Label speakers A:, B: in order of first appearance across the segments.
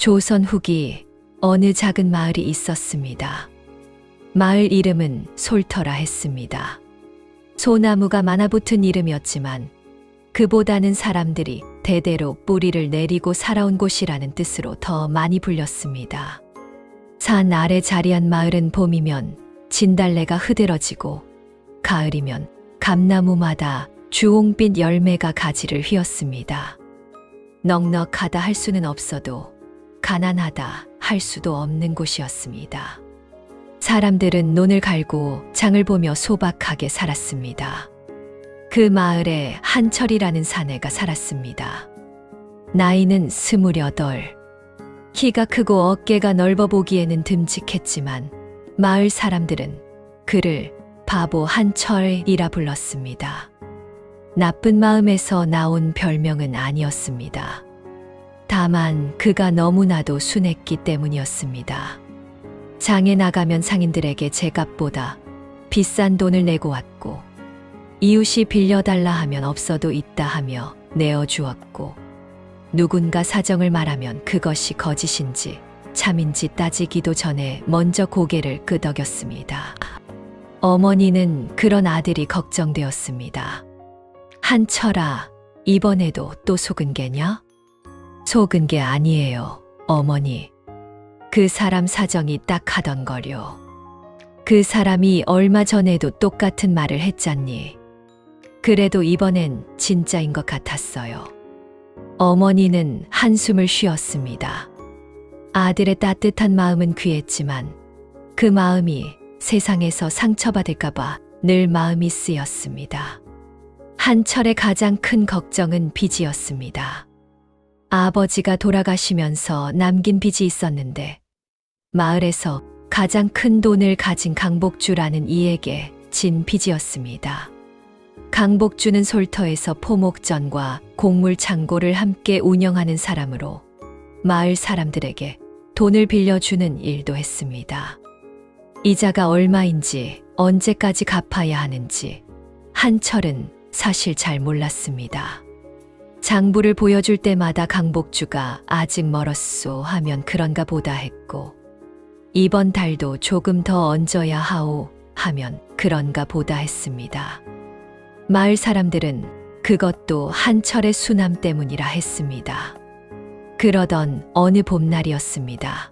A: 조선 후기 어느 작은 마을이 있었습니다. 마을 이름은 솔터라 했습니다. 소나무가 많아붙은 이름이었지만 그보다는 사람들이 대대로 뿌리를 내리고 살아온 곳이라는 뜻으로 더 많이 불렸습니다. 산 아래 자리한 마을은 봄이면 진달래가 흐드러지고 가을이면 감나무마다 주홍빛 열매가 가지를 휘었습니다. 넉넉하다 할 수는 없어도 가난하다 할 수도 없는 곳이었습니다. 사람들은 논을 갈고 장을 보며 소박하게 살았습니다. 그 마을에 한철이라는 사내가 살았습니다. 나이는 28. 키가 크고 어깨가 넓어 보기에는 듬직했지만 마을 사람들은 그를 바보 한철이라 불렀습니다. 나쁜 마음에서 나온 별명은 아니었습니다. 다만 그가 너무나도 순했기 때문이었습니다. 장에 나가면 상인들에게 제값보다 비싼 돈을 내고 왔고, 이웃이 빌려달라 하면 없어도 있다 하며 내어주었고, 누군가 사정을 말하면 그것이 거짓인지 참인지 따지기도 전에 먼저 고개를 끄덕였습니다. 어머니는 그런 아들이 걱정되었습니다. 한철아, 이번에도 또 속은 게냐? 속은 게 아니에요, 어머니. 그 사람 사정이 딱 하던 거려. 그 사람이 얼마 전에도 똑같은 말을 했잖니. 그래도 이번엔 진짜인 것 같았어요. 어머니는 한숨을 쉬었습니다. 아들의 따뜻한 마음은 귀했지만 그 마음이 세상에서 상처받을까봐 늘 마음이 쓰였습니다. 한철의 가장 큰 걱정은 빚이었습니다. 아버지가 돌아가시면서 남긴 빚이 있었는데 마을에서 가장 큰 돈을 가진 강복주라는 이에게 진 빚이었습니다. 강복주는 솔터에서 포목전과 곡물 창고를 함께 운영하는 사람으로 마을 사람들에게 돈을 빌려주는 일도 했습니다. 이자가 얼마인지 언제까지 갚아야 하는지 한철은 사실 잘 몰랐습니다. 장부를 보여줄 때마다 강복주가 아직 멀었소 하면 그런가 보다 했고, 이번 달도 조금 더 얹어야 하오 하면 그런가 보다 했습니다. 마을 사람들은 그것도 한철의 순함 때문이라 했습니다. 그러던 어느 봄날이었습니다.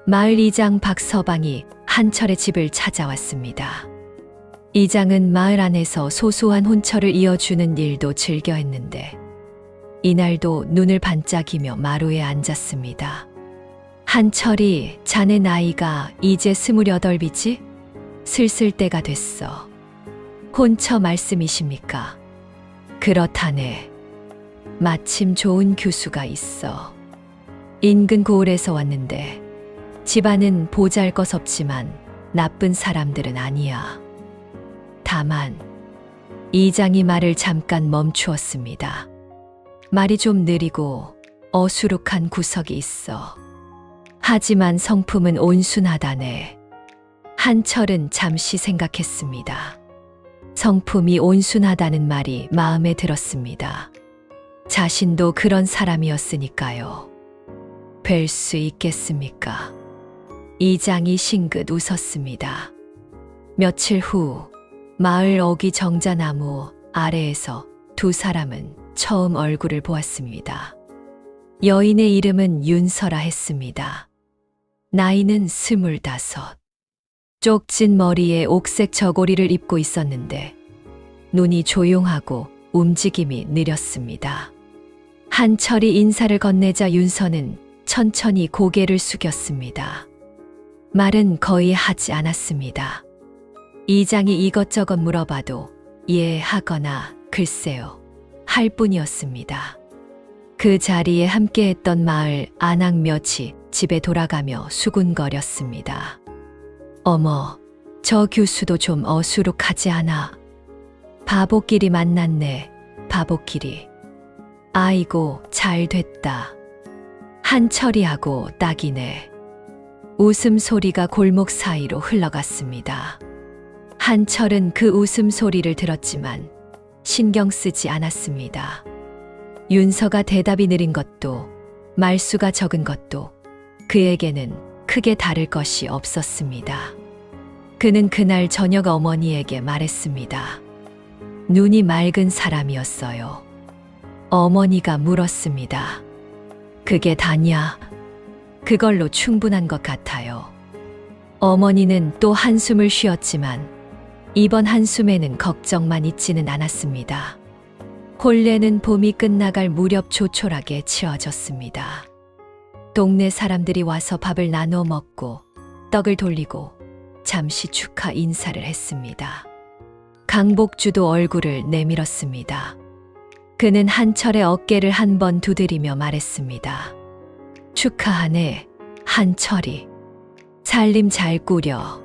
A: 마을 이장 박서방이 한철의 집을 찾아왔습니다. 이장은 마을 안에서 소소한 혼처를 이어주는 일도 즐겨 했는데 이날도 눈을 반짝이며 마루에 앉았습니다. 한철이, 자네 나이가 이제 28이지? 슬슬 때가 됐어. 혼처 말씀이십니까? 그렇다네. 마침 좋은 교수가 있어. 인근 고을에서 왔는데 집안은 보잘것없지만 나쁜 사람들은 아니야. 다만 이장이 말을 잠깐 멈추었습니다. 말이 좀 느리고 어수룩한 구석이 있어. 하지만 성품은 온순하다네. 한철은 잠시 생각했습니다. 성품이 온순하다는 말이 마음에 들었습니다. 자신도 그런 사람이었으니까요. 뵐 수 있겠습니까? 이장이 싱긋 웃었습니다. 며칠 후 마을 어귀 정자나무 아래에서 두 사람은 처음 얼굴을 보았습니다. 여인의 이름은 윤서라 했습니다. 나이는 25. 쪽진 머리에 옥색 저고리를 입고 있었는데 눈이 조용하고 움직임이 느렸습니다. 한철이 인사를 건네자 윤서는 천천히 고개를 숙였습니다. 말은 거의 하지 않았습니다. 이장이 이것저것 물어봐도 예 하거나 글쎄요 할 뿐이었습니다. 그 자리에 함께했던 마을 안악 몇이 집에 돌아가며 수군거렸습니다. 어머, 저 교수도 좀 어수룩하지 않아? 바보끼리 만났네, 바보끼리. 아이고, 잘 됐다. 한철이하고 딱이네. 웃음소리가 골목 사이로 흘러갔습니다. 한철은 그 웃음소리를 들었지만 신경 쓰지 않았습니다. 윤서가 대답이 느린 것도 말수가 적은 것도 그에게는 크게 다를 것이 없었습니다. 그는 그날 저녁 어머니에게 말했습니다. 눈이 맑은 사람이었어요. 어머니가 물었습니다. 그게 다냐? 그걸로 충분한 것 같아요. 어머니는 또 한숨을 쉬었지만 이번 한숨에는 걱정만 있지는 않았습니다. 혼례는 봄이 끝나갈 무렵 조촐하게 치러졌습니다. 동네 사람들이 와서 밥을 나누어 먹고 떡을 돌리고 잠시 축하 인사를 했습니다. 강복주도 얼굴을 내밀었습니다. 그는 한철의 어깨를 한 번 두드리며 말했습니다. 축하하네, 한철이. 살림 잘 꾸려.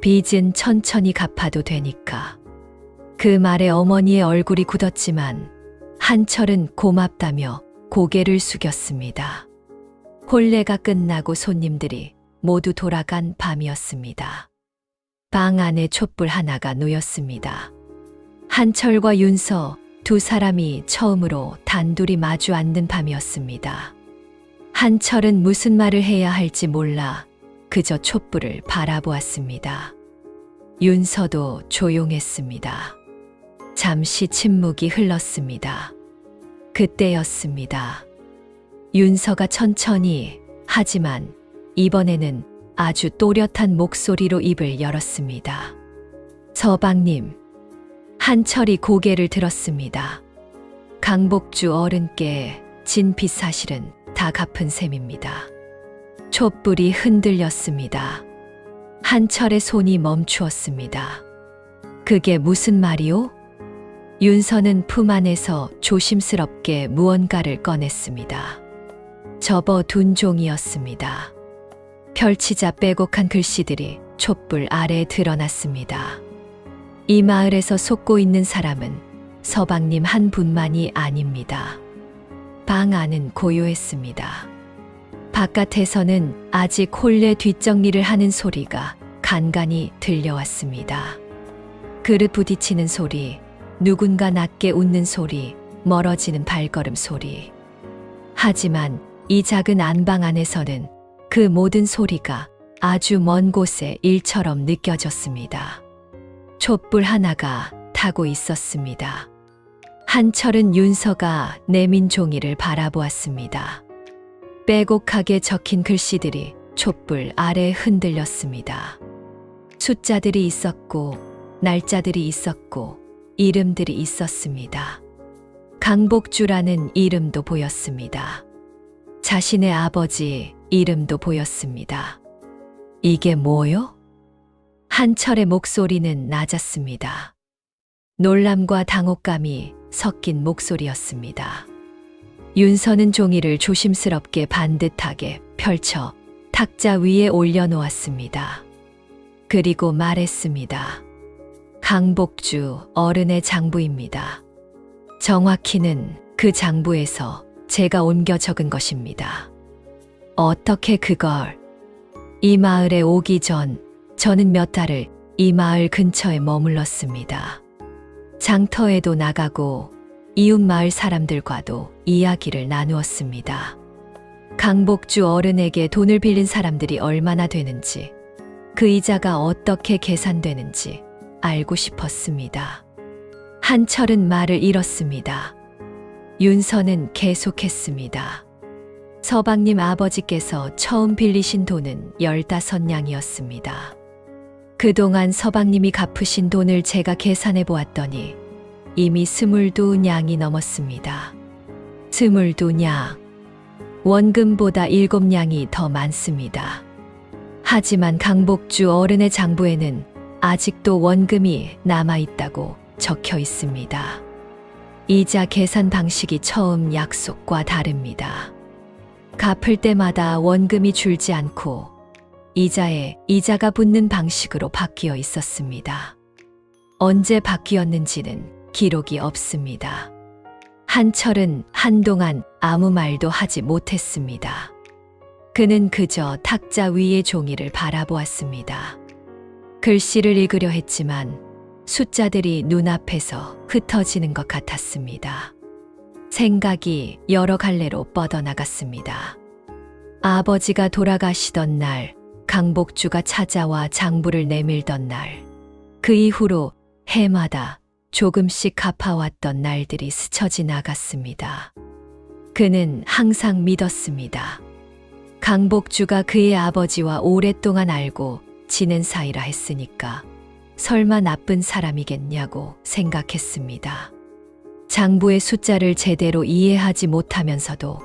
A: 빚은 천천히 갚아도 되니까. 그 말에 어머니의 얼굴이 굳었지만 한철은 고맙다며 고개를 숙였습니다. 혼례가 끝나고 손님들이 모두 돌아간 밤이었습니다. 방 안에 촛불 하나가 놓였습니다. 한철과 윤서 두 사람이 처음으로 단둘이 마주 앉는 밤이었습니다. 한철은 무슨 말을 해야 할지 몰라 그저 촛불을 바라보았습니다. 윤서도 조용했습니다. 잠시 침묵이 흘렀습니다. 그때였습니다. 윤서가 천천히 하지만 이번에는 아주 또렷한 목소리로 입을 열었습니다. 서방님. 한철이 고개를 들었습니다. 강복주 어른께 진 빚 사실은 다 갚은 셈입니다. 촛불이 흔들렸습니다. 한철의 손이 멈추었습니다. 그게 무슨 말이오? 윤서는 품 안에서 조심스럽게 무언가를 꺼냈습니다. 접어둔 종이었습니다. 펼치자 빼곡한 글씨들이 촛불 아래에 드러났습니다. 이 마을에서 속고 있는 사람은 서방님 한 분만이 아닙니다. 방 안은 고요했습니다. 바깥에서는 아직 혼례 뒷정리를 하는 소리가 간간히 들려왔습니다. 그릇 부딪히는 소리, 누군가 낮게 웃는 소리, 멀어지는 발걸음 소리. 하지만 이 작은 안방 안에서는 그 모든 소리가 아주 먼 곳에 일처럼 느껴졌습니다. 촛불 하나가 타고 있었습니다. 한철은 윤서가 내민 종이를 바라보았습니다. 빼곡하게 적힌 글씨들이 촛불 아래 흔들렸습니다. 숫자들이 있었고, 날짜들이 있었고, 이름들이 있었습니다. 강복주라는 이름도 보였습니다. 자신의 아버지 이름도 보였습니다. 이게 뭐요? 한철의 목소리는 낮았습니다. 놀람과 당혹감이 섞인 목소리였습니다. 윤서는 종이를 조심스럽게 반듯하게 펼쳐 탁자 위에 올려놓았습니다. 그리고 말했습니다. 강복주 어른의 장부입니다. 정확히는 그 장부에서 제가 옮겨 적은 것입니다. 어떻게 그걸? 이 마을에 오기 전 저는 몇 달을 이 마을 근처에 머물렀습니다. 장터에도 나가고 이웃 마을 사람들과도 이야기를 나누었습니다. 강복주 어른에게 돈을 빌린 사람들이 얼마나 되는지, 그 이자가 어떻게 계산되는지 알고 싶었습니다. 한철은 말을 잃었습니다. 윤서는 계속했습니다. 서방님 아버지께서 처음 빌리신 돈은 15냥이었습니다. 그동안 서방님이 갚으신 돈을 제가 계산해 보았더니 이미 22냥이 넘었습니다. 22냥. 원금보다 7냥이 더 많습니다. 하지만 강복주 어른의 장부에는 아직도 원금이 남아있다고 적혀 있습니다. 이자 계산 방식이 처음 약속과 다릅니다. 갚을 때마다 원금이 줄지 않고 이자에 이자가 붙는 방식으로 바뀌어 있었습니다. 언제 바뀌었는지는 기록이 없습니다. 한철은 한동안 아무 말도 하지 못했습니다. 그는 그저 탁자 위의 종이를 바라보았습니다. 글씨를 읽으려 했지만 숫자들이 눈앞에서 흩어지는 것 같았습니다. 생각이 여러 갈래로 뻗어나갔습니다. 아버지가 돌아가시던 날, 강복주가 찾아와 장부를 내밀던 날, 그 이후로 해마다 조금씩 갚아왔던 날들이 스쳐 지나갔습니다. 그는 항상 믿었습니다. 강복주가 그의 아버지와 오랫동안 알고 지낸 사이라 했으니까 설마 나쁜 사람이겠냐고 생각했습니다. 장부의 숫자를 제대로 이해하지 못하면서도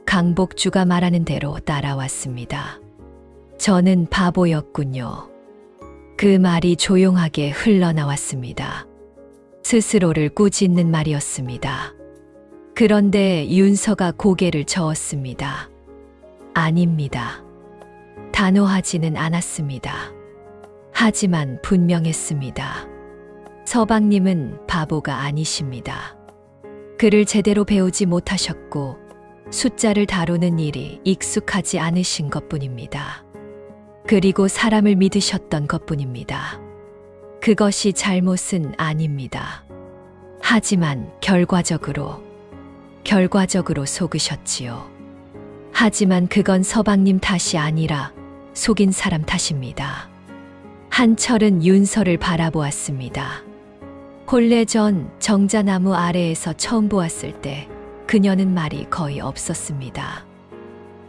A: 강복주가 말하는 대로 따라왔습니다. 저는 바보였군요. 그 말이 조용하게 흘러나왔습니다. 스스로를 꾸짖는 말이었습니다. 그런데 윤서가 고개를 저었습니다. 아닙니다. 단호하지는 않았습니다. 하지만 분명했습니다. 서방님은 바보가 아니십니다. 글을 제대로 배우지 못하셨고 숫자를 다루는 일이 익숙하지 않으신 것뿐입니다. 그리고 사람을 믿으셨던 것뿐입니다. 그것이 잘못은 아닙니다. 하지만 결과적으로 속으셨지요. 하지만 그건 서방님 탓이 아니라 속인 사람 탓입니다. 한철은 윤서를 바라보았습니다. 혼례 전 정자나무 아래에서 처음 보았을 때 그녀는 말이 거의 없었습니다.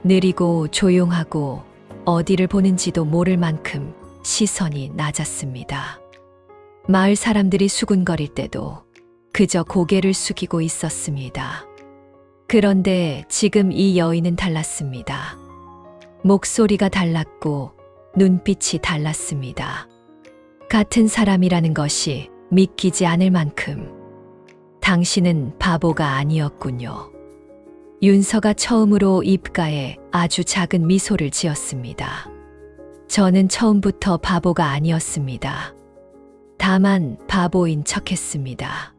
A: 느리고 조용하고 어디를 보는지도 모를 만큼 시선이 낮았습니다. 마을 사람들이 수군거릴 때도 그저 고개를 숙이고 있었습니다. 그런데 지금 이 여인은 달랐습니다. 목소리가 달랐고 눈빛이 달랐습니다. 같은 사람이라는 것이 믿기지 않을 만큼 당신은 바보가 아니었군요. 윤서가 처음으로 입가에 아주 작은 미소를 지었습니다. 저는 처음부터 바보가 아니었습니다. 다만 바보인 척했습니다.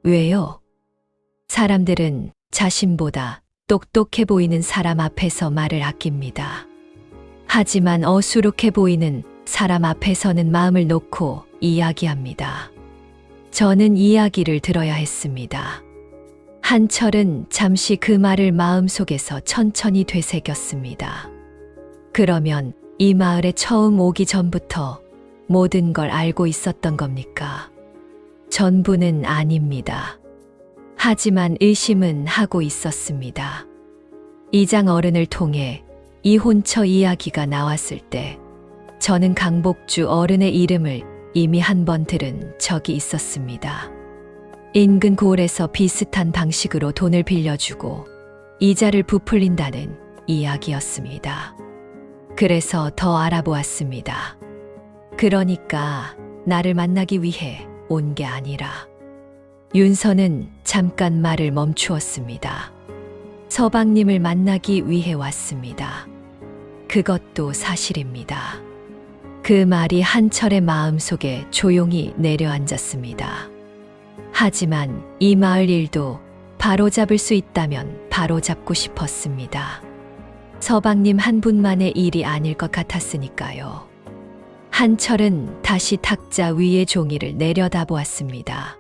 A: 왜요? 사람들은 자신보다 똑똑해 보이는 사람 앞에서 말을 아낍니다. 하지만 어수룩해 보이는 사람 앞에서는 마음을 놓고 이야기합니다. 저는 이야기를 들어야 했습니다. 한철은 잠시 그 말을 마음속에서 천천히 되새겼습니다. 그러면 이 마을에 처음 오기 전부터 모든 걸 알고 있었던 겁니까? 전부는 아닙니다. 하지만 의심은 하고 있었습니다. 이장 어른을 통해 이혼처 이야기가 나왔을 때 저는 강복주 어른의 이름을 이미 한 번 들은 적이 있었습니다. 인근 고을에서 비슷한 방식으로 돈을 빌려주고 이자를 부풀린다는 이야기였습니다. 그래서 더 알아보았습니다. 그러니까 나를 만나기 위해 온 게 아니라. 윤서는 잠깐 말을 멈추었습니다. 서방님을 만나기 위해 왔습니다. 그것도 사실입니다. 그 말이 한철의 마음속에 조용히 내려앉았습니다. 하지만 이 마을 일도 바로잡을 수 있다면 바로잡고 싶었습니다. 서방님 한 분만의 일이 아닐 것 같았으니까요. 한철은 다시 탁자 위의 종이를 내려다보았습니다.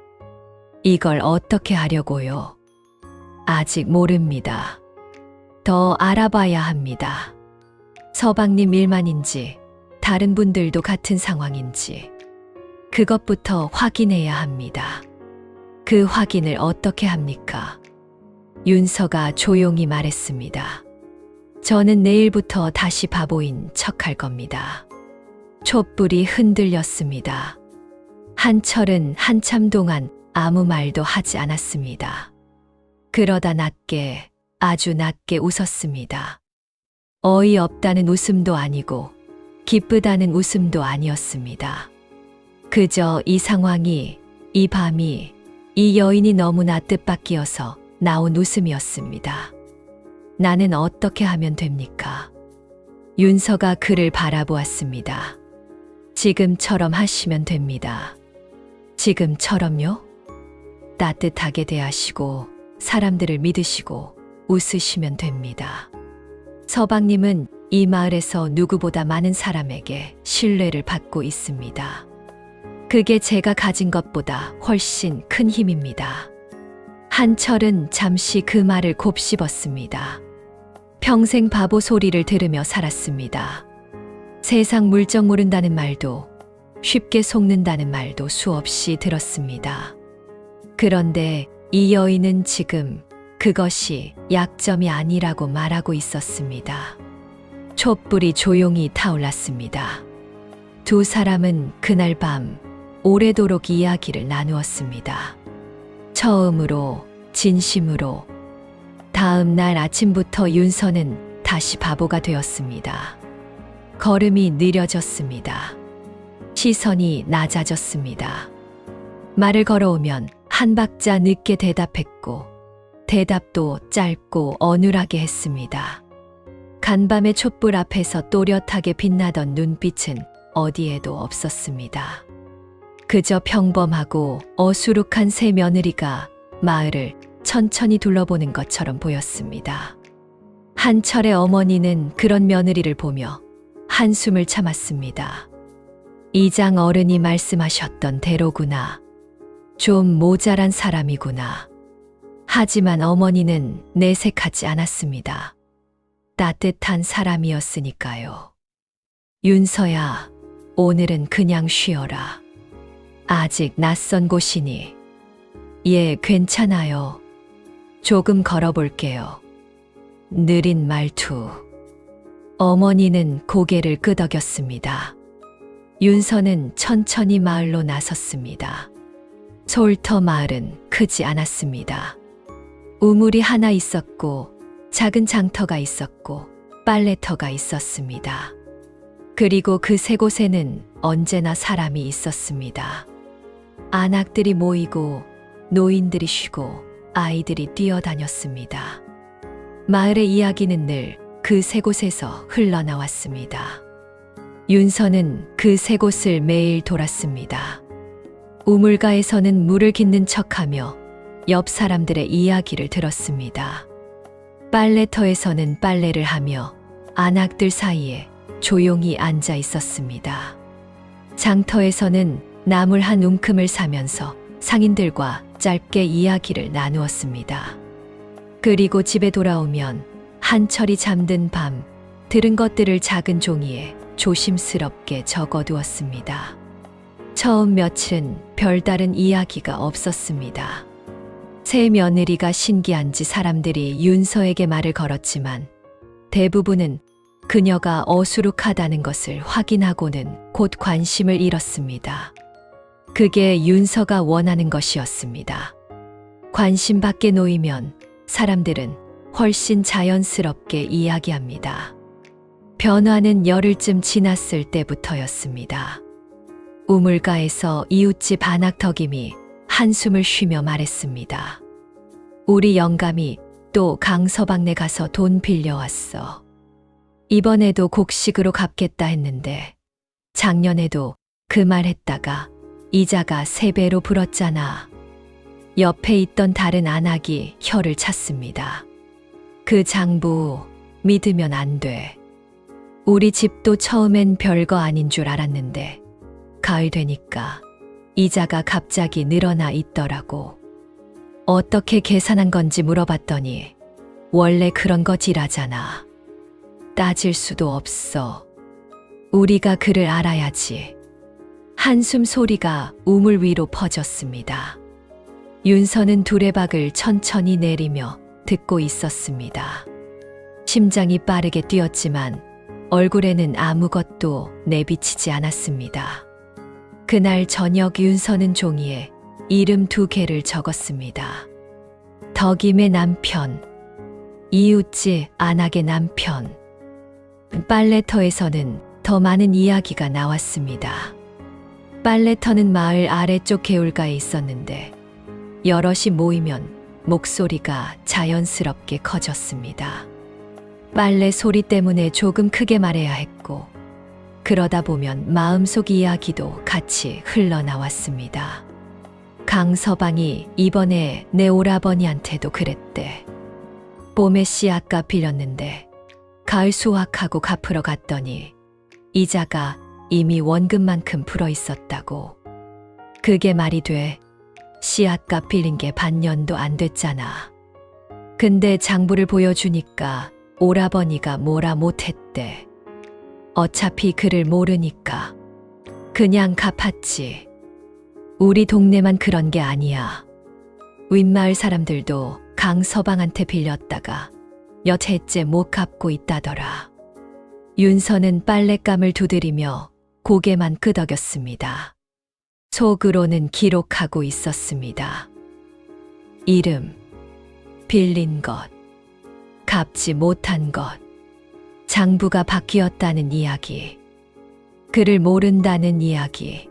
A: 이걸 어떻게 하려고요? 아직 모릅니다. 더 알아봐야 합니다. 서방님 일만인지 다른 분들도 같은 상황인지 그것부터 확인해야 합니다. 그 확인을 어떻게 합니까? 윤서가 조용히 말했습니다. 저는 내일부터 다시 바보인 척할 겁니다. 촛불이 흔들렸습니다. 한철은 한참 동안 아무 말도 하지 않았습니다. 그러다 낮게, 아주 낮게 웃었습니다. 어이없다는 웃음도 아니고 기쁘다는 웃음도 아니었습니다. 그저 이 상황이, 이 밤이, 이 여인이 너무나 뜻밖이어서 나온 웃음이었습니다. 나는 어떻게 하면 됩니까? 윤서가 그를 바라보았습니다. 지금처럼 하시면 됩니다. 지금처럼요? 따뜻하게 대하시고 사람들을 믿으시고 웃으시면 됩니다. 서방님은 이 마을에서 누구보다 많은 사람에게 신뢰를 받고 있습니다. 그게 제가 가진 것보다 훨씬 큰 힘입니다. 한철은 잠시 그 말을 곱씹었습니다. 평생 바보 소리를 들으며 살았습니다. 세상 물정 모른다는 말도 쉽게 속는다는 말도 수없이 들었습니다. 그런데 이 여인은 지금 그것이 약점이 아니라고 말하고 있었습니다. 촛불이 조용히 타올랐습니다. 두 사람은 그날 밤 오래도록 이야기를 나누었습니다. 처음으로, 진심으로. 다음 날 아침부터 윤서는 다시 바보가 되었습니다. 걸음이 느려졌습니다. 시선이 낮아졌습니다. 말을 걸어오면 한 박자 늦게 대답했고, 대답도 짧고 어눌하게 했습니다. 간밤의 촛불 앞에서 또렷하게 빛나던 눈빛은 어디에도 없었습니다. 그저 평범하고 어수룩한 새 며느리가 마을을 천천히 둘러보는 것처럼 보였습니다. 한철의 어머니는 그런 며느리를 보며 한숨을 참았습니다. 이장 어른이 말씀하셨던 대로구나. 좀 모자란 사람이구나. 하지만 어머니는 내색하지 않았습니다. 따뜻한 사람이었으니까요. 윤서야, 오늘은 그냥 쉬어라. 아직 낯선 곳이니. 예, 괜찮아요. 조금 걸어볼게요. 느린 말투. 어머니는 고개를 끄덕였습니다. 윤서는 천천히 마을로 나섰습니다. 솔터 마을은 크지 않았습니다. 우물이 하나 있었고, 작은 장터가 있었고, 빨래터가 있었습니다. 그리고 그 세 곳에는 언제나 사람이 있었습니다. 안악들이 모이고, 노인들이 쉬고, 아이들이 뛰어다녔습니다. 마을의 이야기는 늘 그 세 곳에서 흘러나왔습니다. 윤서는 그 세 곳을 매일 돌았습니다. 우물가에서는 물을 깃는 척하며 옆 사람들의 이야기를 들었습니다. 빨래터에서는 빨래를 하며 안악들 사이에 조용히 앉아 있었습니다. 장터에서는 나물 한 움큼을 사면서 상인들과 짧게 이야기를 나누었습니다. 그리고 집에 돌아오면 한철이 잠든 밤 들은 것들을 작은 종이에 조심스럽게 적어두었습니다. 처음 며칠은 별다른 이야기가 없었습니다. 새 며느리가 신기한지 사람들이 윤서에게 말을 걸었지만 대부분은 그녀가 어수룩하다는 것을 확인하고는 곧 관심을 잃었습니다. 그게 윤서가 원하는 것이었습니다. 관심 밖에 놓이면 사람들은 훨씬 자연스럽게 이야기합니다. 변화는 열흘쯤 지났을 때부터였습니다. 우물가에서 이웃집 안악덕임이 한숨을 쉬며 말했습니다. 우리 영감이 또 강서방네 가서 돈 빌려왔어. 이번에도 곡식으로 갚겠다 했는데 작년에도 그 말 했다가 이자가 3배로 불었잖아. 옆에 있던 다른 안악이 혀를 찼습니다. 그 장부 믿으면 안 돼. 우리 집도 처음엔 별거 아닌 줄 알았는데 가을 되니까 이자가 갑자기 늘어나 있더라고. 어떻게 계산한 건지 물어봤더니 원래 그런 거지라잖아. 따질 수도 없어. 우리가 그를 알아야지. 한숨 소리가 우물 위로 퍼졌습니다. 윤서는 두레박을 천천히 내리며 듣고 있었습니다. 심장이 빠르게 뛰었지만 얼굴에는 아무것도 내비치지 않았습니다. 그날 저녁 윤서는 종이에 이름 2개를 적었습니다. 덕임의 남편, 이웃집 안악의 남편. 빨래터에서는 더 많은 이야기가 나왔습니다. 빨래터는 마을 아래쪽 개울가에 있었는데 여럿이 모이면 목소리가 자연스럽게 커졌습니다. 빨래 소리 때문에 조금 크게 말해야 했고 그러다 보면 마음속 이야기도 같이 흘러나왔습니다. 강서방이 이번에 내 오라버니한테도 그랬대. 봄에 씨앗값 빌렸는데 가을 수확하고 갚으러 갔더니 이자가 이미 원금만큼 불어 있었다고. 그게 말이 돼. 씨앗값 빌린 게 반년도 안 됐잖아. 근데 장부를 보여주니까 오라버니가 뭐라 못했대. 어차피 그를 모르니까 그냥 갚았지. 우리 동네만 그런 게 아니야. 윗마을 사람들도 강서방한테 빌렸다가 몇 해째 못 갚고 있다더라. 윤서는 빨랫감을 두드리며 고개만 끄덕였습니다. 속으로는 기록하고 있었습니다. 이름, 빌린 것, 갚지 못한 것, 장부가 바뀌었다는 이야기, 그를 모른다는 이야기.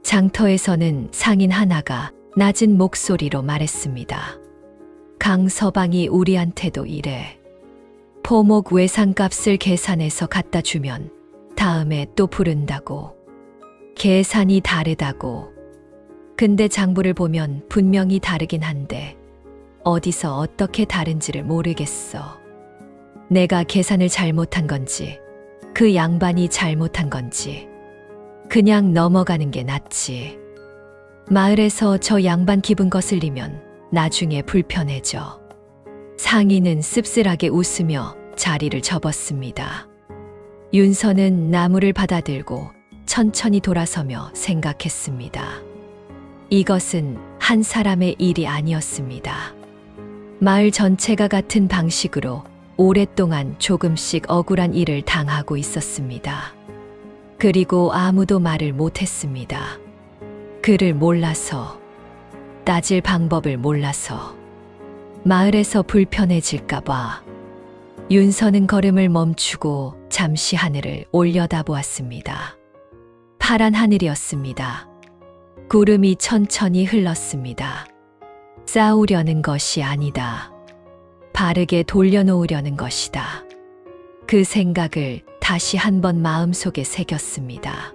A: 장터에서는 상인 하나가 낮은 목소리로 말했습니다. 강서방이 우리한테도 이래. 포목 외상값을 계산해서 갖다 주면 다음에 또 부른다고. 계산이 다르다고. 근데 장부를 보면 분명히 다르긴 한데 어디서 어떻게 다른지를 모르겠어. 내가 계산을 잘못한 건지 그 양반이 잘못한 건지 그냥 넘어가는 게 낫지. 마을에서 저 양반 기분 거슬리면 나중에 불편해져. 상인은 씁쓸하게 웃으며 자리를 접었습니다. 윤서는 나무를 받아들고 천천히 돌아서며 생각했습니다. 이것은 한 사람의 일이 아니었습니다. 마을 전체가 같은 방식으로 오랫동안 조금씩 억울한 일을 당하고 있었습니다. 그리고 아무도 말을 못했습니다. 그를 몰라서, 따질 방법을 몰라서, 마을에서 불편해질까봐. 윤서는 걸음을 멈추고 잠시 하늘을 올려다보았습니다. 파란 하늘이었습니다. 구름이 천천히 흘렀습니다. 싸우려는 것이 아니다. 바르게 돌려놓으려는 것이다. 그 생각을 다시 한번 마음속에 새겼습니다.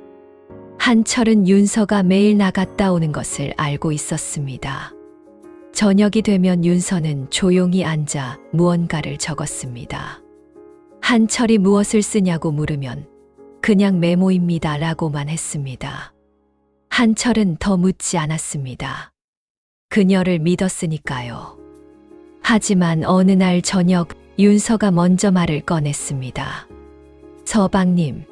A: 한철은 윤서가 매일 나갔다 오는 것을 알고 있었습니다. 저녁이 되면 윤서는 조용히 앉아 무언가를 적었습니다. 한철이 무엇을 쓰냐고 물으면 그냥 메모입니다 라고만 했습니다. 한철은 더 묻지 않았습니다. 그녀를 믿었으니까요. 하지만 어느 날 저녁 윤서가 먼저 말을 꺼냈습니다. 서방님,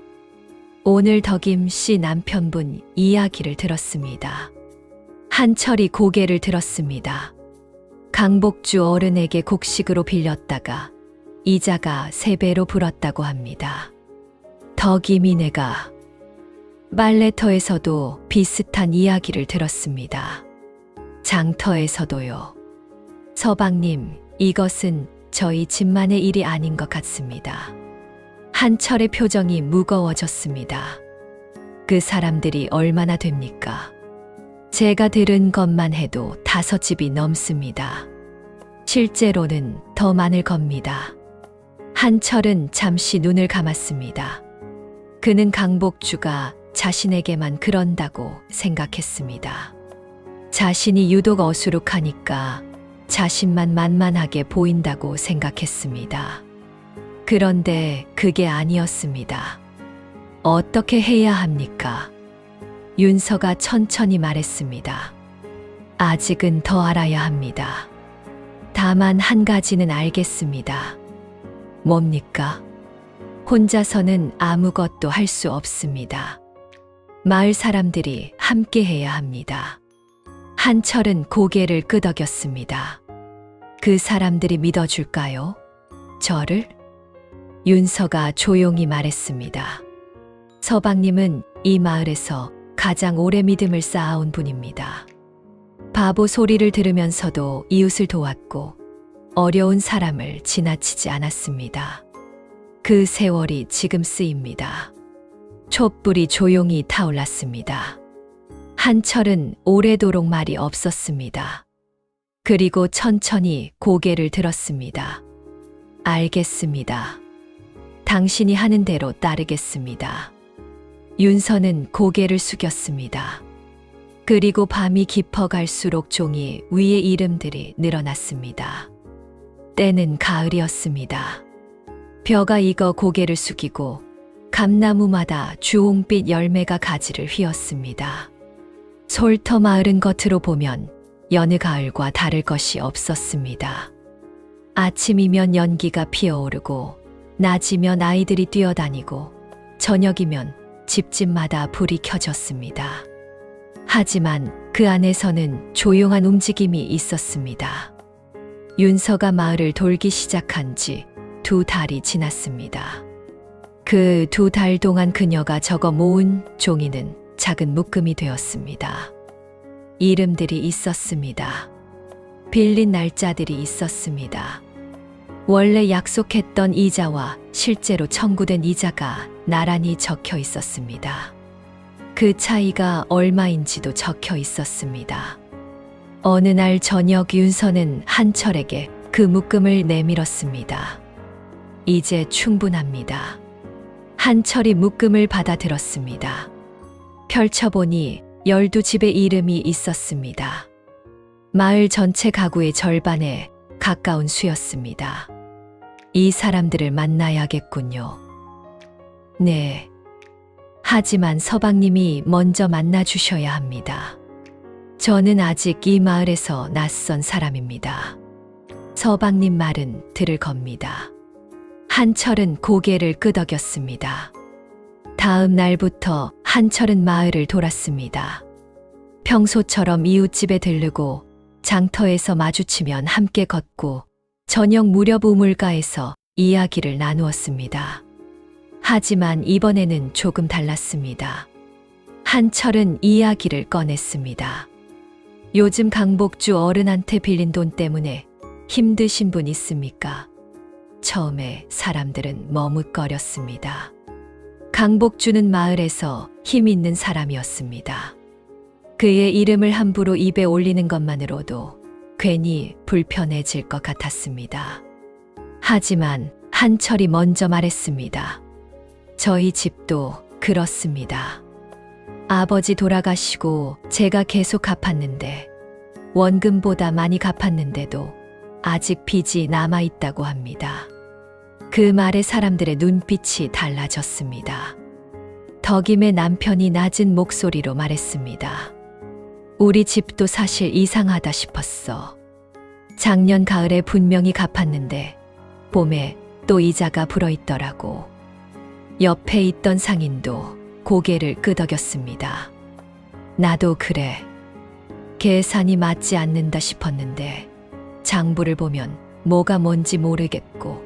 A: 오늘 덕임 씨 남편분 이야기를 들었습니다. 한철이 고개를 들었습니다. 강복주 어른에게 곡식으로 빌렸다가 이자가 3배로 불었다고 합니다. 덕임이네가 빨래터에서도 비슷한 이야기를 들었습니다. 장터에서도요. 서방님, 이것은 저희 집만의 일이 아닌 것 같습니다. 한철의 표정이 무거워졌습니다. 그 사람들이 얼마나 됩니까? 제가 들은 것만 해도 5집이 넘습니다. 실제로는 더 많을 겁니다. 한철은 잠시 눈을 감았습니다. 그는 강복주가 자신에게만 그런다고 생각했습니다. 자신이 유독 어수룩하니까 자신만 만만하게 보인다고 생각했습니다. 그런데 그게 아니었습니다. 어떻게 해야 합니까? 윤서가 천천히 말했습니다. 아직은 더 알아야 합니다. 다만 한 가지는 알겠습니다. 뭡니까? 혼자서는 아무것도 할 수 없습니다. 마을 사람들이 함께 해야 합니다. 한철은 고개를 끄덕였습니다. 그 사람들이 믿어줄까요? 저를? 윤서가 조용히 말했습니다. 서방님은 이 마을에서 가장 오래 믿음을 쌓아온 분입니다. 바보 소리를 들으면서도 이웃을 도왔고 어려운 사람을 지나치지 않았습니다. 그 세월이 지금 쓰입니다. 촛불이 조용히 타올랐습니다. 한철은 오래도록 말이 없었습니다. 그리고 천천히 고개를 들었습니다. 알겠습니다. 당신이 하는 대로 따르겠습니다. 윤서는 고개를 숙였습니다. 그리고 밤이 깊어갈수록 종이 위에 이름들이 늘어났습니다. 때는 가을이었습니다. 벼가 익어 고개를 숙이고 감나무마다 주홍빛 열매가 가지를 휘었습니다. 솔터 마을은 겉으로 보면 여느 가을과 다를 것이 없었습니다. 아침이면 연기가 피어오르고 낮이면 아이들이 뛰어다니고 저녁이면 집집마다 불이 켜졌습니다. 하지만 그 안에서는 조용한 움직임이 있었습니다. 윤서가 마을을 돌기 시작한 지 2달이 지났습니다. 그 2달 동안 그녀가 적어 모은 종이는 작은 묶음이 되었습니다. 이름들이 있었습니다. 빌린 날짜들이 있었습니다. 원래 약속했던 이자와 실제로 청구된 이자가 나란히 적혀 있었습니다. 그 차이가 얼마인지도 적혀 있었습니다. 어느 날 저녁 윤서는 한철에게 그 묶음을 내밀었습니다. 이제 충분합니다. 한철이 묶음을 받아들었습니다. 펼쳐보니 12집의 이름이 있었습니다. 마을 전체 가구의 절반에 가까운 수였습니다. 이 사람들을 만나야겠군요. 네. 하지만 서방님이 먼저 만나주셔야 합니다. 저는 아직 이 마을에서 낯선 사람입니다. 서방님 말은 들을 겁니다. 한철은 고개를 끄덕였습니다. 다음 날부터 한철은 마을을 돌았습니다. 평소처럼 이웃집에 들르고 장터에서 마주치면 함께 걷고 저녁 무렵 우물가에서 이야기를 나누었습니다. 하지만 이번에는 조금 달랐습니다. 한철은 이야기를 꺼냈습니다. 요즘 강복주 어른한테 빌린 돈 때문에 힘드신 분 있습니까? 처음에 사람들은 머뭇거렸습니다. 강복주는 마을에서 힘 있는 사람이었습니다. 그의 이름을 함부로 입에 올리는 것만으로도 괜히 불편해질 것 같았습니다. 하지만 한철이 먼저 말했습니다. 저희 집도 그렇습니다. 아버지 돌아가시고 제가 계속 갚았는데 원금보다 많이 갚았는데도 아직 빚이 남아있다고 합니다. 그 말에 사람들의 눈빛이 달라졌습니다. 덕임의 남편이 낮은 목소리로 말했습니다. 우리 집도 사실 이상하다 싶었어. 작년 가을에 분명히 갚았는데 봄에 또 이자가 불어있더라고. 옆에 있던 상인도 고개를 끄덕였습니다. 나도 그래. 계산이 맞지 않는다 싶었는데 장부를 보면 뭐가 뭔지 모르겠고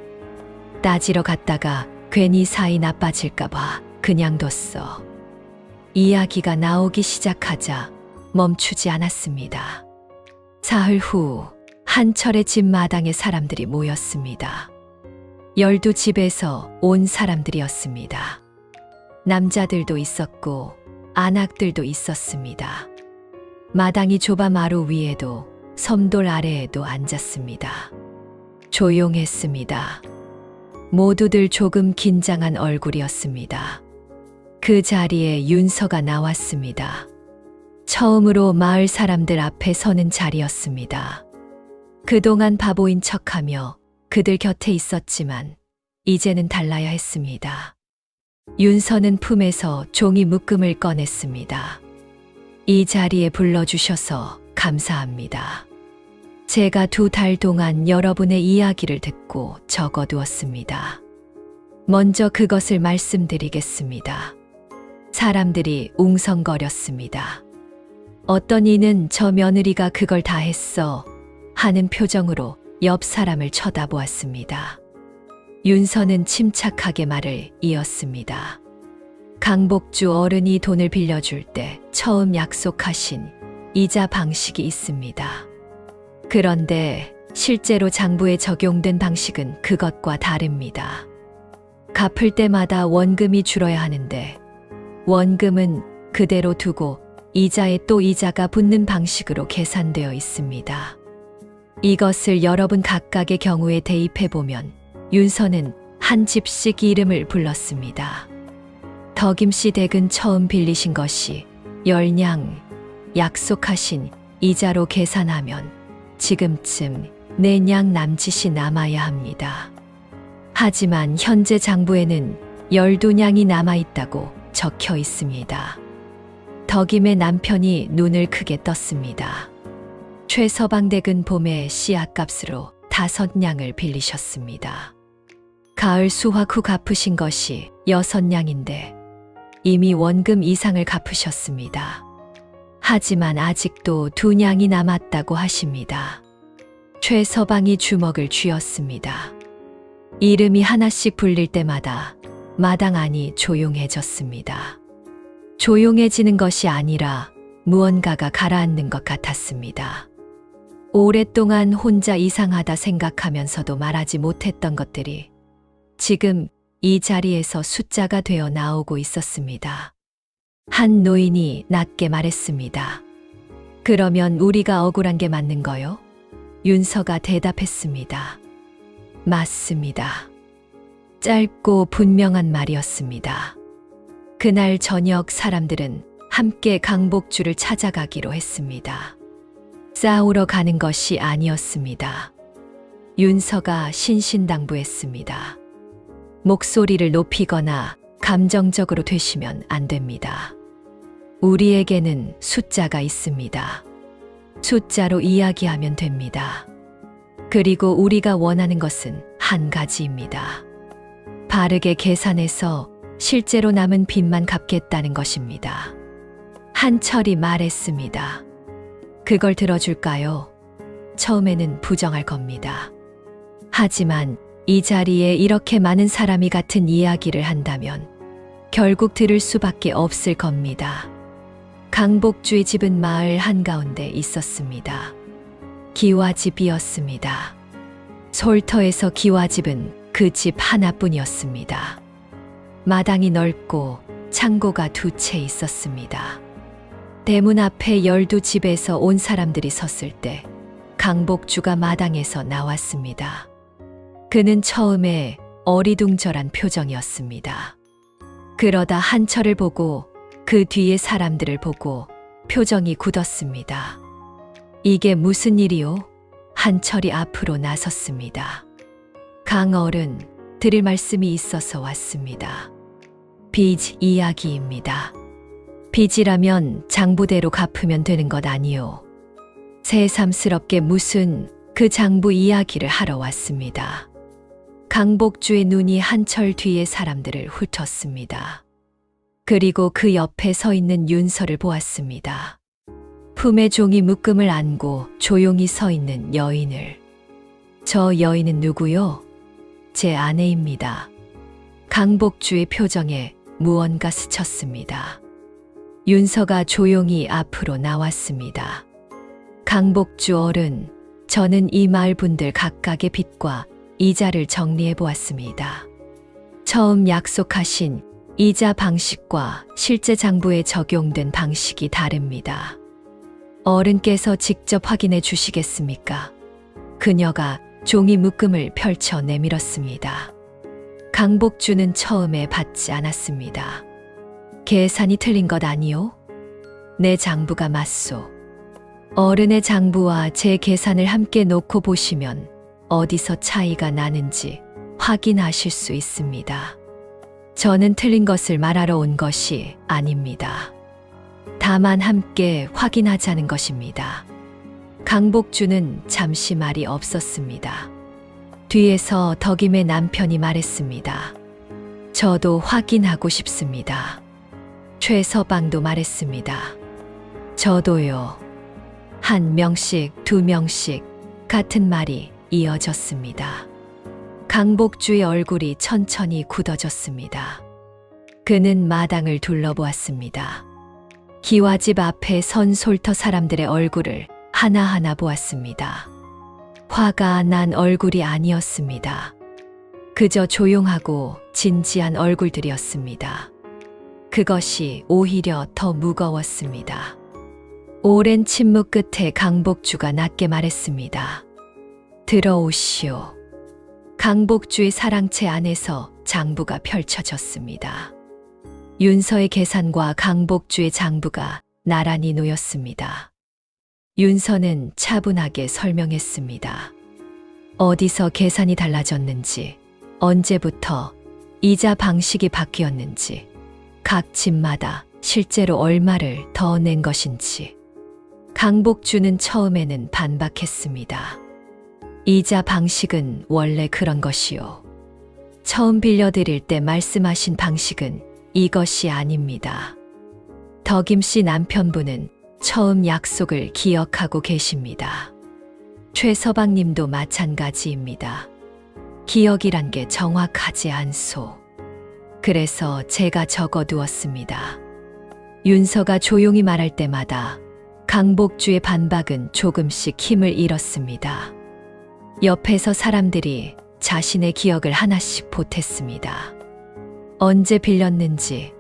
A: 따지러 갔다가 괜히 사이 나빠질까봐 그냥 뒀어. 이야기가 나오기 시작하자 멈추지 않았습니다. 사흘 후 한철의 집 마당에 사람들이 모였습니다. 12집에서 온 사람들이었습니다. 남자들도 있었고 안악들도 있었습니다. 마당이 좁아 마루 위에도 섬돌 아래에도 앉았습니다. 조용했습니다. 모두들 조금 긴장한 얼굴이었습니다. 그 자리에 윤서가 나왔습니다. 처음으로 마을 사람들 앞에 서는 자리였습니다. 그동안 바보인 척하며 그들 곁에 있었지만 이제는 달라야 했습니다. 윤서는 품에서 종이 묶음을 꺼냈습니다. 이 자리에 불러주셔서 감사합니다. 제가 2달 동안 여러분의 이야기를 듣고 적어두었습니다. 먼저 그것을 말씀드리겠습니다. 사람들이 웅성거렸습니다. 어떤 이는 저 며느리가 그걸 다 했어 하는 표정으로 옆 사람을 쳐다보았습니다. 윤서는 침착하게 말을 이었습니다. 강복주 어른이 돈을 빌려줄 때 처음 약속하신 이자 방식이 있습니다. 그런데 실제로 장부에 적용된 방식은 그것과 다릅니다. 갚을 때마다 원금이 줄어야 하는데 원금은 그대로 두고 이자에 또 이자가 붙는 방식으로 계산되어 있습니다. 이것을 여러분 각각의 경우에 대입해보면 윤서는 한 집씩 이름을 불렀습니다. 덕임씨 댁은 처음 빌리신 것이 10냥 약속하신 이자로 계산하면 지금쯤 4냥 남짓이 남아야 합니다. 하지만 현재 장부에는 12냥이 남아있다고 적혀 있습니다. 덕임의 남편이 눈을 크게 떴습니다. 최서방 댁은 봄에 씨앗값으로 5냥을 빌리셨습니다. 가을 수확 후 갚으신 것이 6냥인데 이미 원금 이상을 갚으셨습니다. 하지만 아직도 2냥이 남았다고 하십니다. 최서방이 주먹을 쥐었습니다. 이름이 하나씩 불릴 때마다 마당 안이 조용해졌습니다. 조용해지는 것이 아니라 무언가가 가라앉는 것 같았습니다. 오랫동안 혼자 이상하다 생각하면서도 말하지 못했던 것들이 지금 이 자리에서 숫자가 되어 나오고 있었습니다. 한 노인이 낮게 말했습니다. 그러면 우리가 억울한 게 맞는 거요? 윤서가 대답했습니다. 맞습니다. 짧고 분명한 말이었습니다. 그날 저녁 사람들은 함께 강복주를 찾아가기로 했습니다. 싸우러 가는 것이 아니었습니다. 윤서가 신신당부했습니다. 목소리를 높이거나 감정적으로 되시면 안 됩니다. 우리에게는 숫자가 있습니다. 숫자로 이야기하면 됩니다. 그리고 우리가 원하는 것은 한 가지입니다. 바르게 계산해서 실제로 남은 빚만 갚겠다는 것입니다. 한철이 말했습니다. 그걸 들어줄까요? 처음에는 부정할 겁니다. 하지만 이 자리에 이렇게 많은 사람이 같은 이야기를 한다면 결국 들을 수밖에 없을 겁니다. 강복주의 집은 마을 한가운데 있었습니다. 기와집이었습니다. 솔터에서 기와집은 그 집 하나뿐이었습니다. 마당이 넓고 창고가 2채 있었습니다. 대문 앞에 12집에서 온 사람들이 섰을 때 강복주가 마당에서 나왔습니다. 그는 처음에 어리둥절한 표정이었습니다. 그러다 한철을 보고 그 뒤에 사람들을 보고 표정이 굳었습니다. 이게 무슨 일이요? 한철이 앞으로 나섰습니다. 강어른, 드릴 말씀이 있어서 왔습니다. 빚 이야기입니다. 빚이라면 장부대로 갚으면 되는 것 아니요. 새삼스럽게 무슨 그 장부 이야기를 하러 왔습니다. 강복주의 눈이 한철 뒤의 사람들을 훑었습니다. 그리고 그 옆에 서 있는 윤서를 보았습니다. 품에 종이 묶음을 안고 조용히 서 있는 여인을. 저 여인은 누구요? 제 아내입니다. 강복주의 표정에 무언가 스쳤습니다. 윤서가 조용히 앞으로 나왔습니다. 강복주 어른, 저는 이 마을 분들 각각의 빚과 이자를 정리해 보았습니다. 처음 약속하신 이자 방식과 실제 장부에 적용된 방식이 다릅니다. 어른께서 직접 확인해 주시겠습니까? 그녀가 종이 묶음을 펼쳐 내밀었습니다. 강복주는 처음에 받지 않았습니다. 계산이 틀린 것 아니요? 내 장부가 맞소. 어른의 장부와 제 계산을 함께 놓고 보시면 어디서 차이가 나는지 확인하실 수 있습니다. 저는 틀린 것을 말하러 온 것이 아닙니다. 다만 함께 확인하자는 것입니다. 강복주는 잠시 말이 없었습니다. 뒤에서 덕임의 남편이 말했습니다. 저도 확인하고 싶습니다. 최서방도 말했습니다. 저도요. 1명씩, 2명씩 같은 말이 이어졌습니다. 강복주의 얼굴이 천천히 굳어졌습니다. 그는 마당을 둘러보았습니다. 기와집 앞에 선 솔터 사람들의 얼굴을 하나하나 보았습니다. 화가 난 얼굴이 아니었습니다. 그저 조용하고 진지한 얼굴들이었습니다. 그것이 오히려 더 무거웠습니다. 오랜 침묵 끝에 강복주가 낮게 말했습니다. 들어오시오. 강복주의 사랑채 안에서 장부가 펼쳐졌습니다. 윤서의 계산과 강복주의 장부가 나란히 놓였습니다. 윤서는 차분하게 설명했습니다. 어디서 계산이 달라졌는지, 언제부터 이자 방식이 바뀌었는지, 각 집마다 실제로 얼마를 더 낸 것인지. 강복주는 처음에는 반박했습니다. 이자 방식은 원래 그런 것이요. 처음 빌려드릴 때 말씀하신 방식은 이것이 아닙니다. 덕임씨 남편분은 처음 약속을 기억하고 계십니다. 최서방님도 마찬가지입니다. 기억이란 게 정확하지 않소. 그래서 제가 적어두었습니다. 윤서가 조용히 말할 때마다 강복주의 반박은 조금씩 힘을 잃었습니다. 옆에서 사람들이 자신의 기억을 하나씩 보탰습니다. 언제 빌렸는지,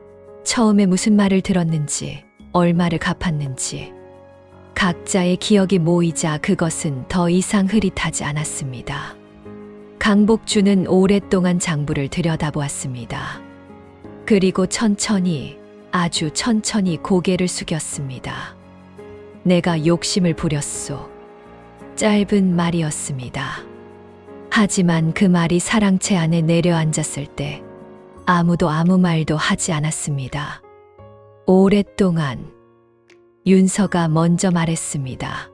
A: 처음에 무슨 말을 들었는지, 얼마를 갚았는지. 각자의 기억이 모이자 그것은 더 이상 흐릿하지 않았습니다. 강복주는 오랫동안 장부를 들여다보았습니다. 그리고 천천히, 아주 천천히 고개를 숙였습니다. 내가 욕심을 부렸소. 짧은 말이었습니다. 하지만 그 말이 사랑채 안에 내려앉았을 때 아무도 아무 말도 하지 않았습니다. 오랫동안 윤서가 먼저 말했습니다.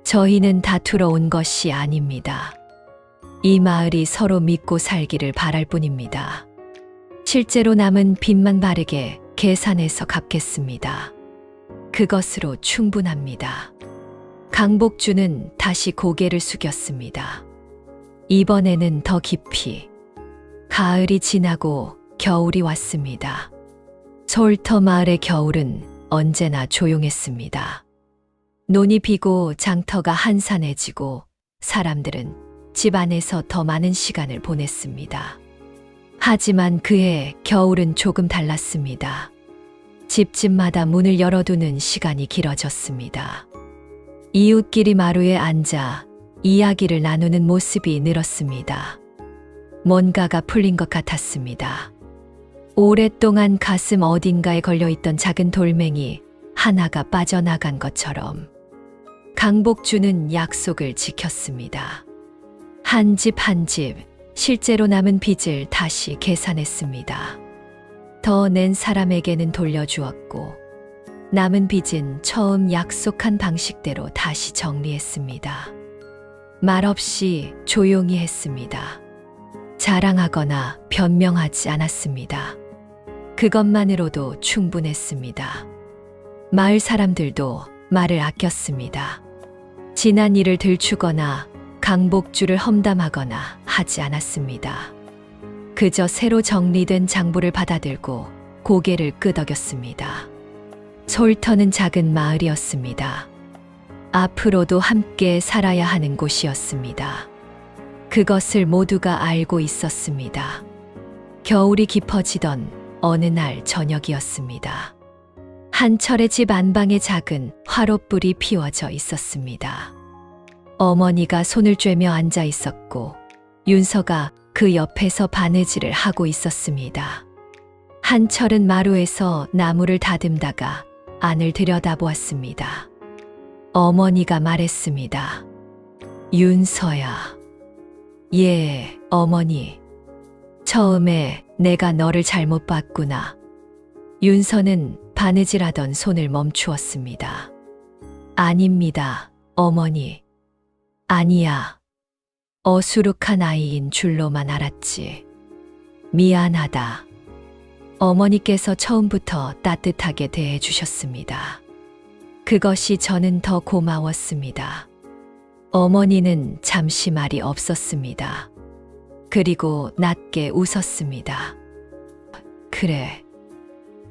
A: 저희는 다투러 온 것이 아닙니다. 이 마을이 서로 믿고 살기를 바랄 뿐입니다. 실제로 남은 빚만 바르게 계산해서 갚겠습니다. 그것으로 충분합니다. 강복주는 다시 고개를 숙였습니다. 이번에는 더 깊이. 가을이 지나고 겨울이 왔습니다. 솔터 마을의 겨울은 언제나 조용했습니다. 논이 비고 장터가 한산해지고 사람들은 집 안에서 더 많은 시간을 보냈습니다. 하지만 그해 겨울은 조금 달랐습니다. 집집마다 문을 열어두는 시간이 길어졌습니다. 이웃끼리 마루에 앉아 이야기를 나누는 모습이 늘었습니다. 뭔가가 풀린 것 같았습니다. 오랫동안 가슴 어딘가에 걸려있던 작은 돌멩이 하나가 빠져나간 것처럼 강복주는 약속을 지켰습니다. 한 집 한 집 실제로 남은 빚을 다시 계산했습니다. 더 낸 사람에게는 돌려주었고 남은 빚은 처음 약속한 방식대로 다시 정리했습니다. 말없이 조용히 했습니다. 자랑하거나 변명하지 않았습니다. 그것만으로도 충분했습니다. 마을 사람들도 말을 아꼈습니다. 지난 일을 들추거나 강복주를 험담하거나 하지 않았습니다. 그저 새로 정리된 장부를 받아들고 고개를 끄덕였습니다. 솔터는 작은 마을이었습니다. 앞으로도 함께 살아야 하는 곳이었습니다. 그것을 모두가 알고 있었습니다. 겨울이 깊어지던 어느 날 저녁이었습니다. 한철의 집 안방에 작은 화롯불이 피워져 있었습니다. 어머니가 손을 쬐며 앉아 있었고 윤서가 그 옆에서 바느질을 하고 있었습니다. 한철은 마루에서 나무를 다듬다가 안을 들여다보았습니다. 어머니가 말했습니다. 윤서야. 예, 어머니. 처음에 내가 너를 잘못 봤구나. 윤서는 바느질하던 손을 멈추었습니다. 아닙니다, 어머니. 아니야. 어수룩한 아이인 줄로만 알았지. 미안하다. 어머니께서 처음부터 따뜻하게 대해주셨습니다. 그것이 저는 더 고마웠습니다. 어머니는 잠시 말이 없었습니다. 그리고 낮게 웃었습니다. 그래,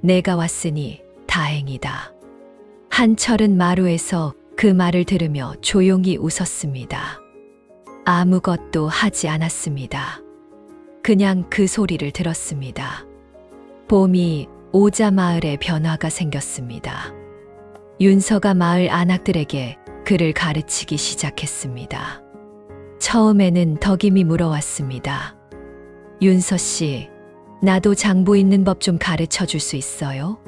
A: 내가 왔으니 다행이다. 한철은 마루에서 그 말을 들으며 조용히 웃었습니다. 아무것도 하지 않았습니다. 그냥 그 소리를 들었습니다. 봄이 오자 마을에 변화가 생겼습니다. 윤서가 마을 아낙들에게 글을 가르치기 시작했습니다. 처음에는 덕임이 물어왔습니다. 윤서 씨, 나도 장부 있는 법 좀 가르쳐 줄 수 있어요?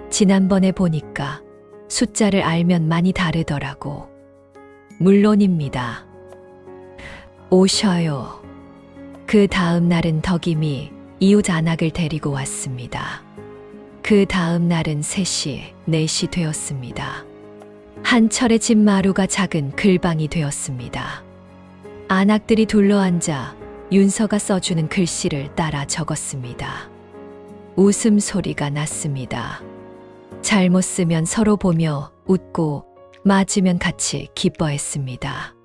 A: 지난번에 보니까 숫자를 알면 많이 다르더라고. 물론입니다. 오셔요. 그 다음 날은 덕임이 이웃 안악을 데리고 왔습니다. 그 다음 날은 3시, 4시 되었습니다. 한철의 집 마루가 작은 글방이 되었습니다. 안악들이 둘러앉아 윤서가 써주는 글씨를 따라 적었습니다. 웃음소리가 났습니다. 잘못 쓰면 서로 보며 웃고 맞으면 같이 기뻐했습니다.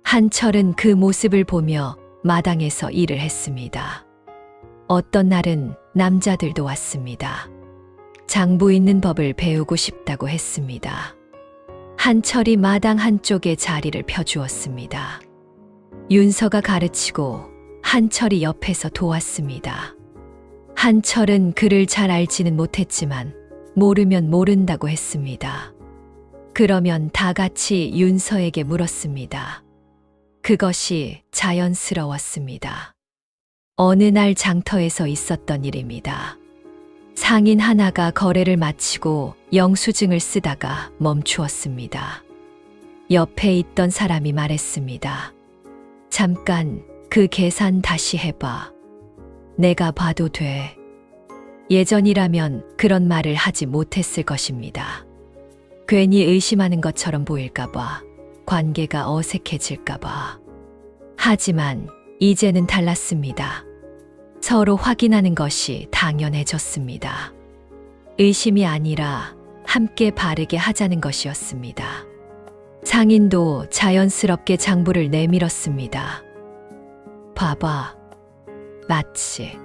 A: 한철은 그 모습을 보며 마당에서 일을 했습니다. 어떤 날은 남자들도 왔습니다. 장부 있는 법을 배우고 싶다고 했습니다. 한철이 마당 한쪽에 자리를 펴주었습니다. 윤서가 가르치고 한철이 옆에서 도왔습니다. 한철은 글을 잘 알지는 못했지만 모르면 모른다고 했습니다. 그러면 다 같이 윤서에게 물었습니다. 그것이 자연스러웠습니다. 어느 날 장터에서 있었던 일입니다. 상인 하나가 거래를 마치고 영수증을 쓰다가 멈추었습니다. 옆에 있던 사람이 말했습니다. 잠깐 그 계산 다시 해봐. 내가 봐도 돼. 예전이라면 그런 말을 하지 못했을 것입니다. 괜히 의심하는 것처럼 보일까봐, 관계가 어색해질까봐. 하지만 이제는 달랐습니다. 서로 확인하는 것이 당연해졌습니다. 의심이 아니라 함께 바르게 하자는 것이었습니다. 상인도 자연스럽게 장부를 내밀었습니다. 봐봐. 맞지?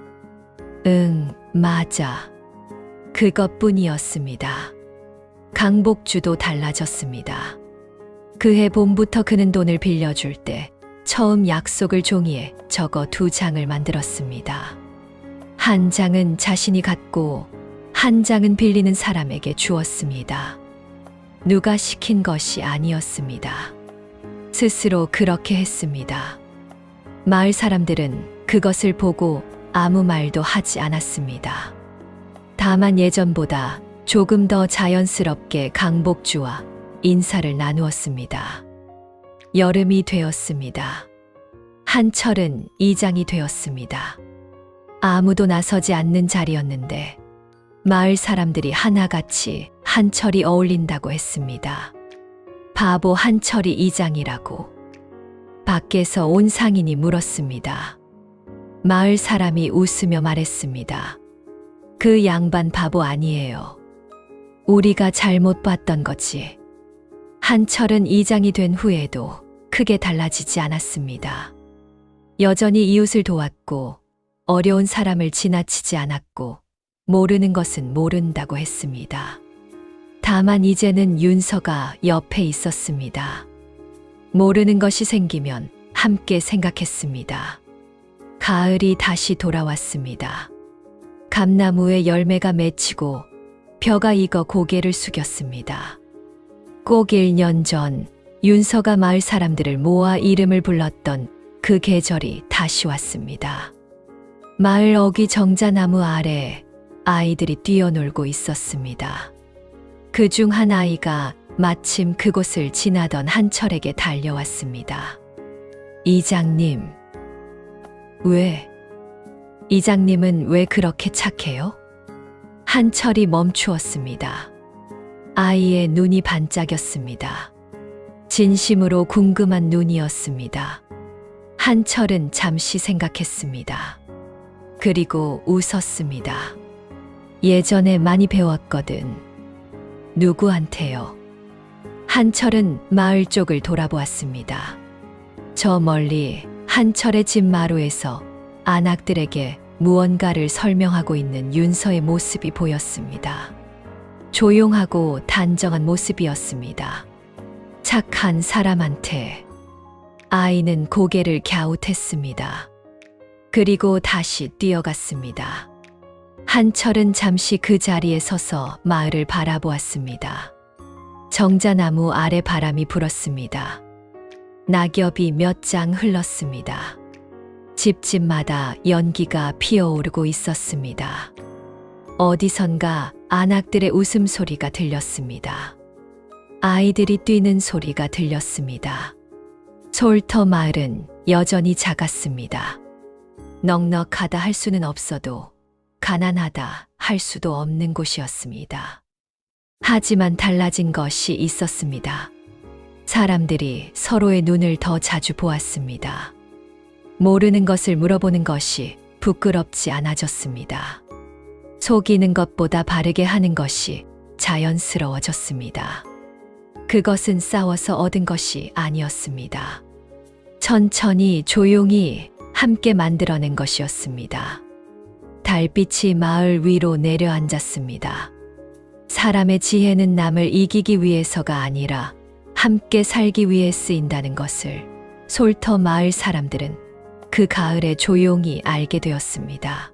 A: 응, 맞아. 그것뿐이었습니다. 강복주도 달라졌습니다. 그해 봄부터 그는 돈을 빌려줄 때 처음 약속을 종이에 적어 2장을 만들었습니다. 한 장은 자신이 갖고 한 장은 빌리는 사람에게 주었습니다. 누가 시킨 것이 아니었습니다. 스스로 그렇게 했습니다. 마을 사람들은 그것을 보고 아무 말도 하지 않았습니다. 다만 예전보다 조금 더 자연스럽게 강복주와 인사를 나누었습니다. 여름이 되었습니다. 한철은 이장이 되었습니다. 아무도 나서지 않는 자리였는데 마을 사람들이 하나같이 한철이 어울린다고 했습니다. 바보 한철이 이장이라고. 밖에서 온 상인이 물었습니다. 마을 사람이 웃으며 말했습니다. 그 양반 바보 아니에요. 우리가 잘못 봤던 거지. 한철은 이장이 된 후에도 크게 달라지지 않았습니다. 여전히 이웃을 도왔고 어려운 사람을 지나치지 않았고 모르는 것은 모른다고 했습니다. 다만 이제는 윤서가 옆에 있었습니다. 모르는 것이 생기면 함께 생각했습니다. 가을이 다시 돌아왔습니다. 감나무에 열매가 맺히고 벼가 익어 고개를 숙였습니다. 꼭 1년 전 윤서가 마을 사람들을 모아 이름을 불렀던 그 계절이 다시 왔습니다. 마을 어귀 정자나무 아래 아이들이 뛰어놀고 있었습니다. 그중 한 아이가 마침 그곳을 지나던 한철에게 달려왔습니다. 이장님. 왜? 이장님은 왜 그렇게 착해요? 한철이 멈추었습니다. 아이의 눈이 반짝였습니다. 진심으로 궁금한 눈이었습니다. 한철은 잠시 생각했습니다. 그리고 웃었습니다. 예전에 많이 배웠거든. 누구한테요? 한철은 마을 쪽을 돌아보았습니다. 저 멀리 한철의 집 마루에서 안악들에게 무언가를 설명하고 있는 윤서의 모습이 보였습니다. 조용하고 단정한 모습이었습니다. 착한 사람한테. 아이는 고개를 갸웃했습니다. 그리고 다시 뛰어갔습니다. 한철은 잠시 그 자리에 서서 마을을 바라보았습니다. 정자나무 아래 바람이 불었습니다. 낙엽이 몇 장 흘렀습니다. 집집마다 연기가 피어오르고 있었습니다. 어디선가 안악들의 웃음소리가 들렸습니다. 아이들이 뛰는 소리가 들렸습니다. 솔터 마을은 여전히 작았습니다. 넉넉하다 할 수는 없어도 가난하다 할 수도 없는 곳이었습니다. 하지만 달라진 것이 있었습니다. 사람들이 서로의 눈을 더 자주 보았습니다. 모르는 것을 물어보는 것이 부끄럽지 않아졌습니다. 속이는 것보다 바르게 하는 것이 자연스러워졌습니다. 그것은 싸워서 얻은 것이 아니었습니다. 천천히 조용히 함께 만들어낸 것이었습니다. 달빛이 마을 위로 내려앉았습니다. 사람의 지혜는 남을 이기기 위해서가 아니라 함께 살기 위해 쓰인다는 것을 솔터 마을 사람들은 그 가을에 조용히 알게 되었습니다.